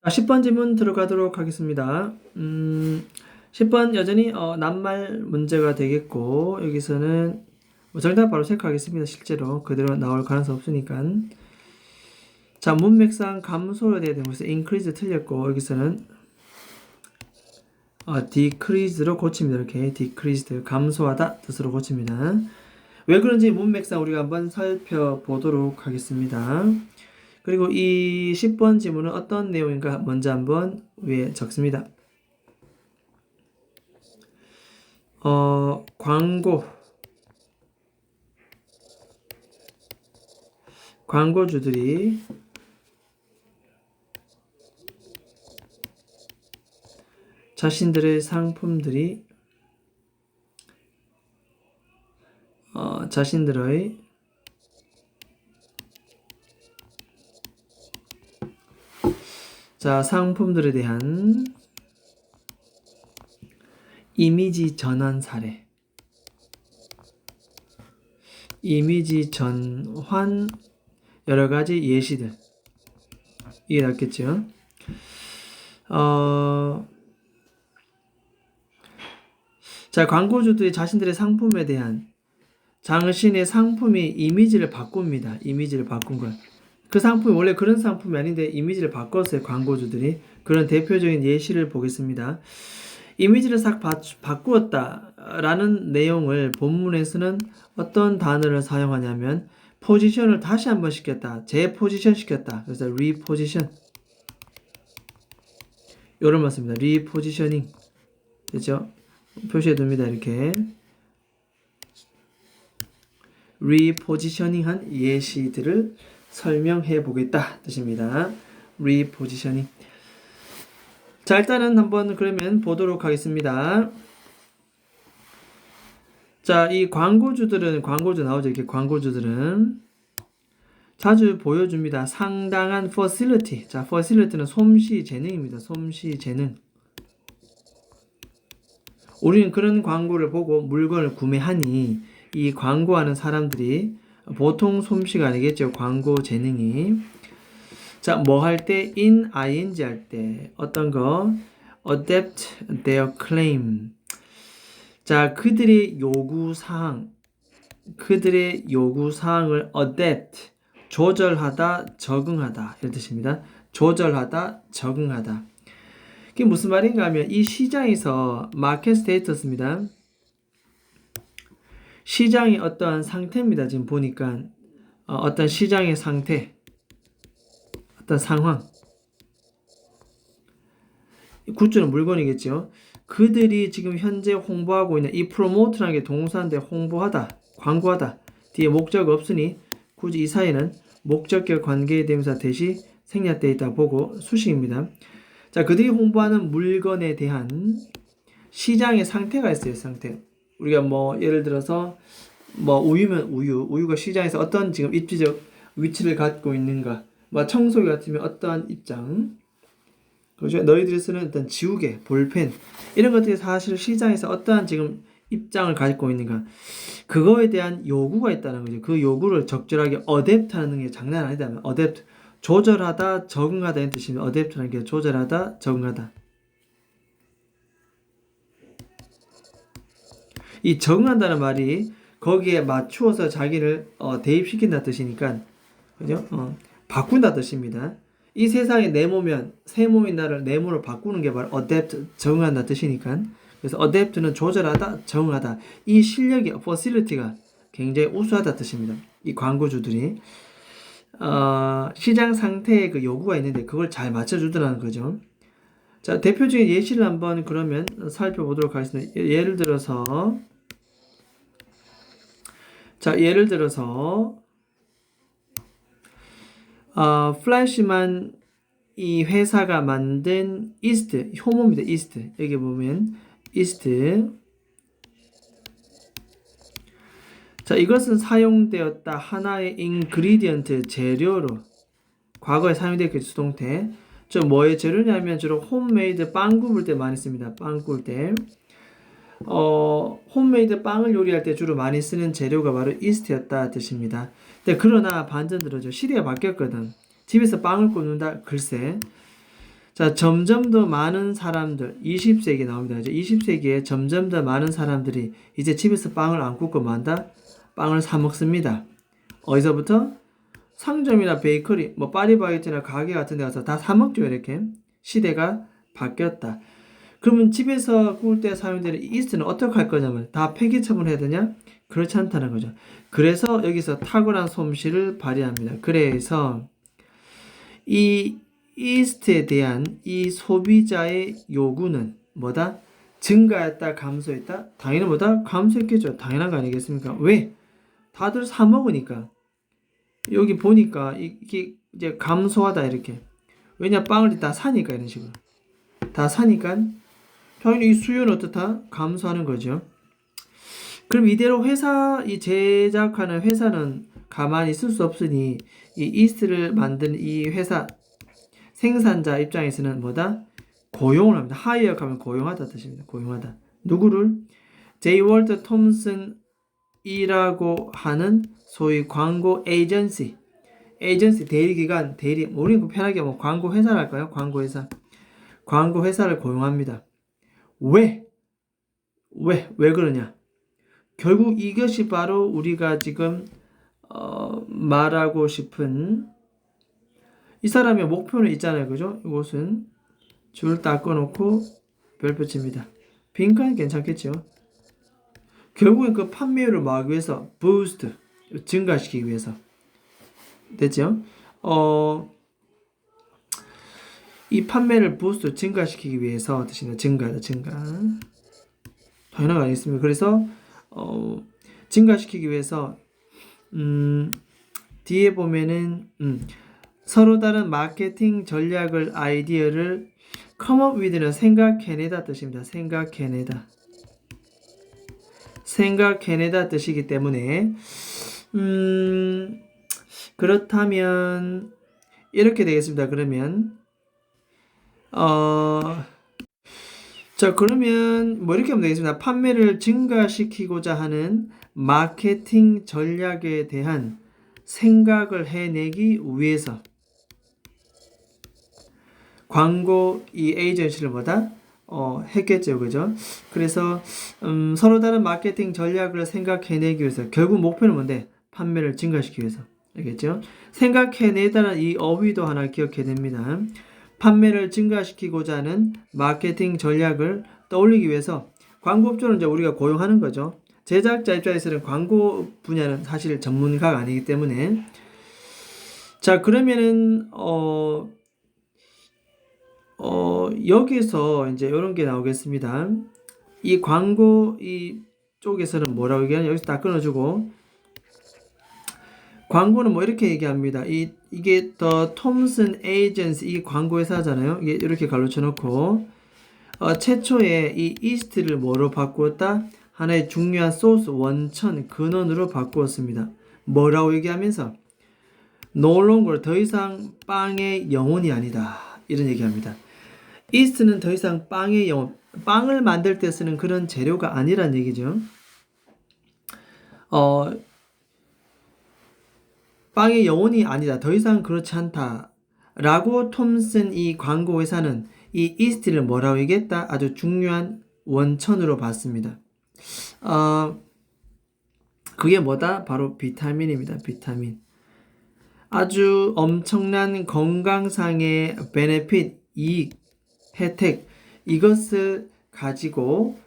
자, 10번 질문 들어가도록 하겠습니다. 10번 여전히 낱말 문제가 되겠고, 여기서는 정답 바로 체크하겠습니다. 실제로 그대로 나올 가능성 없으니까. 자, 문맥상 감소로 되어 있는 것에서 increase 틀렸고, 여기서는 decrease로 고칩니다. 이렇게 decreased 감소하다 뜻으로 고칩니다. 왜 그런지 문맥상 우리가 한번 살펴보도록 하겠습니다. 그리고 이 10번 지문은 어떤 내용인가 먼저 한번 위에 적습니다. 광고주들이 자신들의 상품들이 자신들의 상품들에 대한 이미지 전환 사례. 이미지 전환 여러 가지 예시들. 이게 낫겠죠? 광고주들이 자신들의 상품에 대한 당신의 상품이 이미지를 바꿉니다. 이미지를 바꾼 것. 그 상품이 원래 그런 상품이 아닌데 이미지를 바꿨어요. 광고주들이. 그런 대표적인 예시를 보겠습니다. 이미지를 싹 바꾸었다라는 내용을 본문에서는 어떤 단어를 사용하냐면 포지션을 다시 한번 시켰다. 재포지션 시켰다. 그래서 리포지션. 요런 말씀입니다. 리포지셔닝. 됐죠? 표시해 둡니다. 이렇게. 리포지셔닝한 예시들을 설명해 보겠다 뜻입니다. 리포지셔닝. 자, 일단은 한번 그러면 보도록 하겠습니다. 자, 이 광고주들은 광고주 나오죠. 이렇게 광고주들은 자주 보여줍니다. 상당한 facility. 자, facility는 솜씨 재능입니다. 솜씨 재능. 우리는 그런 광고를 보고 물건을 구매하니 이 광고하는 사람들이 보통 솜씨가 아니겠죠. 광고 재능이. 자, 뭐 할 때? in ing 할 때 어떤 거? adapt their claim. 자, 그들의 요구사항을 adapt, 조절하다, 적응하다 이런 뜻입니다. 조절하다, 적응하다. 이게 무슨 말인가 하면 이 시장에서 마켓 스테이터스입니다. 시장의 어떠한 상태입니다. 지금 보니까 어떤 시장의 상태, 어떤 상황. 굿즈는 물건이겠죠. 그들이 지금 현재 홍보하고 있는 이 프로모트라는 게 동사인데 홍보하다, 광고하다. 뒤에 목적 없으니 굳이 이 사이는 목적격 관계의 대명사 대시 생략되어 있다 보고 수식입니다. 자, 그들이 홍보하는 물건에 대한 시장의 상태가 있어요. 상태. 우리가 뭐 예를 들어서 뭐 우유면 우유가 시장에서 어떤 지금 입지적 위치를 갖고 있는가. 뭐 청소기 같으면 어떠한 입장. 그죠? 너희들이 쓰는 어떤 지우개, 볼펜 이런 것들이 사실 시장에서 어떠한 지금 입장을 가지고 있는가. 그거에 대한 요구가 있다는 거죠. 그 요구를 적절하게 어댑트하는 게 장난 아니다. 어댑트 조절하다, 적응하다 이런 뜻입니다. 어댑트라는 게 조절하다, 적응하다. 이 적응한다는 말이 거기에 맞추어서 자기를 대입시킨다 뜻이니까, 그죠? 바꾼다 뜻입니다. 이 세상에 네모면 세모인 나를 네모로 바꾸는 게 바로 adapt, 적응한다 뜻이니까. 그래서 adapt는 조절하다, 적응하다. 이 실력이 facility가 굉장히 우수하다 뜻입니다. 이 광고주들이 시장 상태에 그 요구가 있는데 그걸 잘 맞춰주더라는 거죠. 자, 대표적인 예시를 한번 그러면 살펴보도록 하겠습니다. 예를 들어서 플래시만 이 회사가 만든 이스트, 효모입니다. 이스트. 여기 보면 이스트. 자, 이것은 사용되었다. 하나의 인그리디언트 재료로 과거에 사용되었겠죠. 수동태. 저 뭐의 재료냐면 주로 홈메이드 빵 굽을 때 많이 씁니다. 빵 구울 때. 홈메이드 빵을 요리할 때 주로 많이 쓰는 재료가 바로 이스트였다 뜻입니다. 근데 그러나 반전 들어죠. 시대가 바뀌었거든. 집에서 빵을 굽는다? 글쎄. 자, 점점 더 많은 사람들, 20세기 나옵니다. 이제 20세기에 점점 더 많은 사람들이 이제 집에서 빵을 안 굽고 만다? 빵을 사 먹습니다. 어디서부터? 상점이나 베이커리, 뭐 파리바게뜨나 가게 같은 데 가서 다 사 먹죠, 이렇게. 시대가 바뀌었다. 그러면 집에서 구울 때 사용되는 이 이스트는 어떻게 할 거냐면 다 폐기 처분해야 되냐? 그렇지 않다는 거죠. 그래서 여기서 탁월한 솜씨를 발휘합니다. 그래서 이 이스트에 대한 이 소비자의 요구는 뭐다? 증가했다, 감소했다? 당연히 뭐다? 감소했겠죠. 당연한 거 아니겠습니까? 왜? 다들 사 먹으니까. 여기 보니까 이게 이제 감소하다 이렇게. 왜냐? 빵을 다 사니까 이런 식으로. 다 사니까 당연히 이 수요는 어떻다? 감소하는 거죠. 그럼 이대로 이 제작하는 회사는 가만히 있을 수 없으니 이 이스트를 만든 이 회사 생산자 입장에서는 뭐다? 고용을 합니다. 하이어 하면 고용하다 뜻입니다. 고용하다. 누구를? J. 월터 톰슨이라고 하는 소위 광고 에이전시 대리기관, 우리는 편하게 뭐 광고 회사를 할까요? 광고 회사를 고용합니다. 왜 그러냐? 결국 이것이 바로 우리가 지금 말하고 싶은 이 사람의 목표는 있잖아요. 그죠? 이것은 줄 딱 꺼놓고 별표 칩니다. 빈칸 괜찮겠죠? 결국엔 그 판매율을 막기 위해서 부스트, 증가시키기 위해서 됐죠? 이 판매를 부스트, 증가시키기 위해서 뜻이네. 증가. 당연한 거 아니겠습니까? 그래서 증가시키기 위해서 뒤에 보면은 서로 다른 마케팅 전략을 아이디어를 come up with는 생각해내다 뜻입니다. 생각해내다 뜻이기 때문에 그렇다면 이렇게 되겠습니다. 그러면 자, 그러면 뭐 이렇게 하면 되겠습니다. 판매를 증가시키고자 하는 마케팅 전략에 대한 생각을 해내기 위해서 광고 이 에이전시를 했겠죠. 그죠? 그래서 서로 다른 마케팅 전략을 생각해내기 위해서 결국 목표는 뭔데? 판매를 증가시키기 위해서. 알겠죠? 생각해내다는 이 어휘도 하나 기억해냅니다. 판매를 증가시키고자 하는 마케팅 전략을 떠올리기 위해서 광고업주는 이제 우리가 고용하는 거죠. 제작자 입장에서는 광고 분야는 사실 전문가가 아니기 때문에 자, 그러면은 여기서 이제 이런 게 나오겠습니다. 이 광고 이 쪽에서는 뭐라고 얘기하냐? 여기서 다 끊어주고 광고는 뭐 이렇게 얘기합니다. 이게 더 톰슨 에이전시 이 광고 회사잖아요. 이게 이렇게 갈로쳐 놓고 최초에 이 이스트를 뭐로 바꾸었다? 하나의 중요한 소스 원천 근원으로 바꾸었습니다. 뭐라고 얘기하면서 no longer 더 이상 빵의 영혼이 아니다. 이런 얘기합니다. 이스트는 더 이상 빵의 영혼, 빵을 만들 때 쓰는 그런 재료가 아니란 얘기죠. 빵의 영혼이 아니다. 더 이상 그렇지 않다. 라고 톰슨 이 광고 회사는 이 이스트를 뭐라고 얘기했다? 아주 중요한 원천으로 봤습니다. 그게 뭐다? 바로 비타민입니다. 비타민. 아주 엄청난 건강상의 베네핏, 이익, 혜택, 이것을 가지고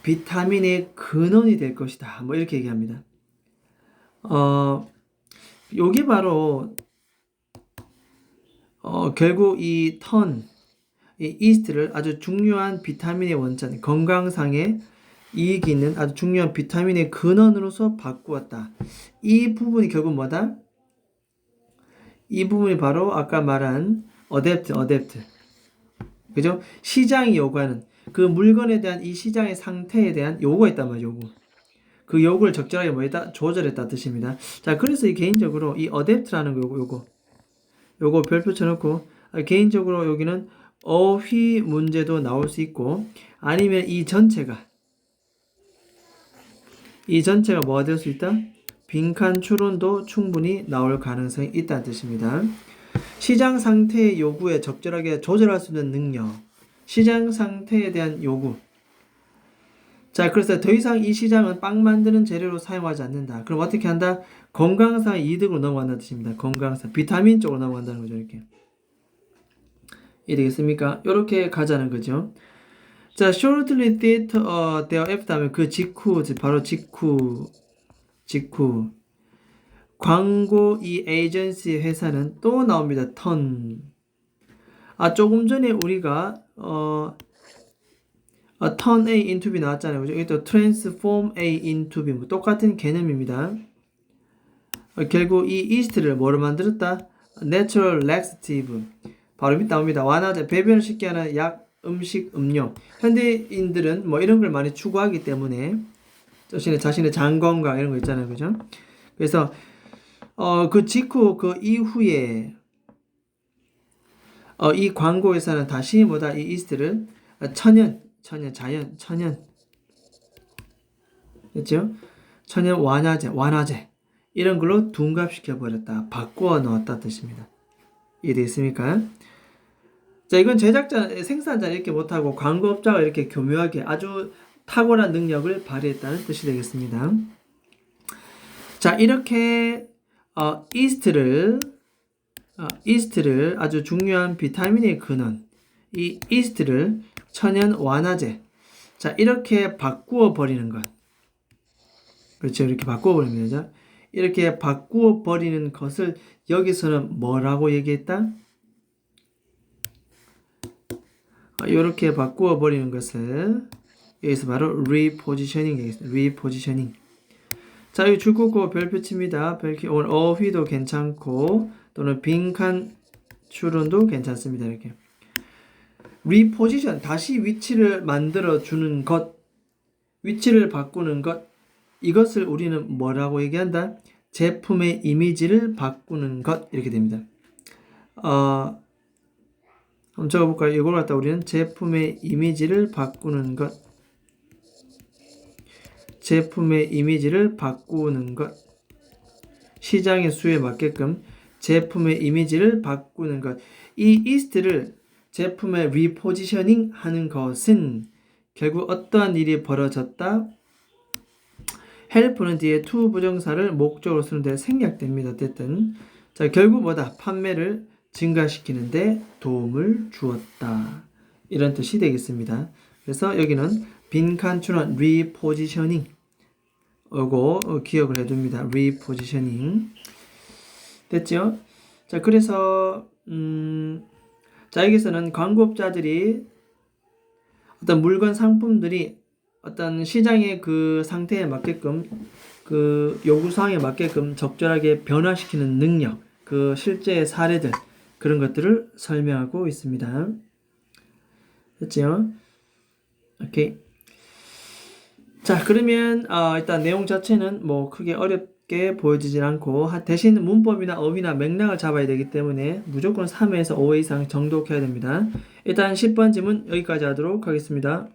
비타민의 근원이 될 것이다. 뭐 이렇게 얘기합니다. 요게 바로 결국 이 이스트를 아주 중요한 비타민의 원천, 건강상의 이익이 있는 아주 중요한 비타민의 근원으로서 바꾸었다. 이 부분이 결국 뭐다? 이 부분이 바로 아까 말한 어댑트. 그죠? 시장이 요구하는 그 물건에 대한 이 시장의 상태에 대한 요구가 있단 말이죠. 요구. 그 요구를 적절하게 뭐했다? 조절했다 뜻입니다. 자, 그래서 개인적으로 이 어댑트라는 거 요거 별표 쳐놓고 개인적으로 여기는 어휘 문제도 나올 수 있고 아니면 이 전체가 뭐가 될 수 있다? 빈칸 추론도 충분히 나올 가능성이 있다는 뜻입니다. 시장 상태의 요구에 적절하게 조절할 수 있는 능력. 시장 상태에 대한 요구. 자, 그래서 더 이상 이 시장은 빵 만드는 재료로 사용하지 않는다. 그럼 어떻게 한다? 건강상 이득으로 넘어간다는 뜻입니다. 건강상. 비타민 쪽으로 넘어간다는 거죠, 이렇게. 이해되겠습니까? 이렇게 가자는 거죠. 자, shortly thereafter 하면 그 직후, 바로 직후. 광고 이 에이전시 회사는 또 나옵니다. turn. 조금 전에 우리가 turn A into B 나왔잖아요. 그죠? 여기 또 transform A into B 똑같은 개념입니다. 결국 이 이스트를 뭐로 만들었다? natural laxative. 바로 밑에 나옵니다. 완화제, 배변을 쉽게 하는 약, 음식, 음료. 현대인들은 뭐 이런 걸 많이 추구하기 때문에 자신의 장 건강 이런 거 있잖아요. 그죠? 그래서 그 직후 그 이후에 이 광고 회사는 다시 뭐다? 이 이스트를 천연 됐죠? 천연 완화제 이런 걸로 둔갑시켜 버렸다. 바꾸어 넣었다 뜻입니다. 이해되겠습니까? 자, 이건 생산자는 이렇게 못하고 광고업자가 이렇게 교묘하게 아주 탁월한 능력을 발휘했다는 뜻이 되겠습니다. 자, 이렇게 이스트를 아주 중요한 비타민의 근원, 이 이스트를 천연 완화제, 자, 이렇게 바꾸어 버리는 것. 그렇죠. 이렇게 바꾸어 버리는 거죠. 이렇게 바꾸어 버리는 것을 여기서는 뭐라고 얘기했다? 이렇게 바꾸어 버리는 것을 여기서 바로 repositioning 되겠습니다. repositioning. 자, 이 줄긋고 별표 칩니다. 오늘 어휘도 괜찮고 또는 빈칸 추론도 괜찮습니다. 이렇게 reposition, 다시 위치를 만들어 주는 것, 위치를 바꾸는 것, 이것을 우리는 뭐라고 얘기한다? 제품의 이미지를 바꾸는 것, 이렇게 됩니다. 한번 적어볼까요? 이걸 갖다 우리는 제품의 이미지를 바꾸는 것, 제품의 이미지를 바꾸는 것, 시장의 수요에 맞게끔 제품의 이미지를 바꾸는 것. 이 이스트를 제품의 리포지셔닝 하는 것은 결국 어떠한 일이 벌어졌다? 헬프는 뒤에 to 부정사를 목적으로 쓰는데 생략됩니다. 어쨌든 자, 결국 뭐다? 판매를 증가시키는데 도움을 주었다. 이런 뜻이 되겠습니다. 그래서 여기는 빈칸 추론 repositioning 이거 기억을 해둡니다. repositioning 됐죠? 자, 그래서 자, 여기서는 광고업자들이 어떤 물건 상품들이 어떤 시장의 그 상태에 맞게끔 그 요구사항에 맞게끔 적절하게 변화시키는 능력, 그 실제 사례들 그런 것들을 설명하고 있습니다. 됐죠? 오케이. 자, 그러면 일단 내용 자체는 뭐 크게 어렵게 보여지진 않고 대신 문법이나 어휘나 맥락을 잡아야 되기 때문에 무조건 3회에서 5회 이상 정독해야 됩니다. 일단 10번 질문 여기까지 하도록 하겠습니다.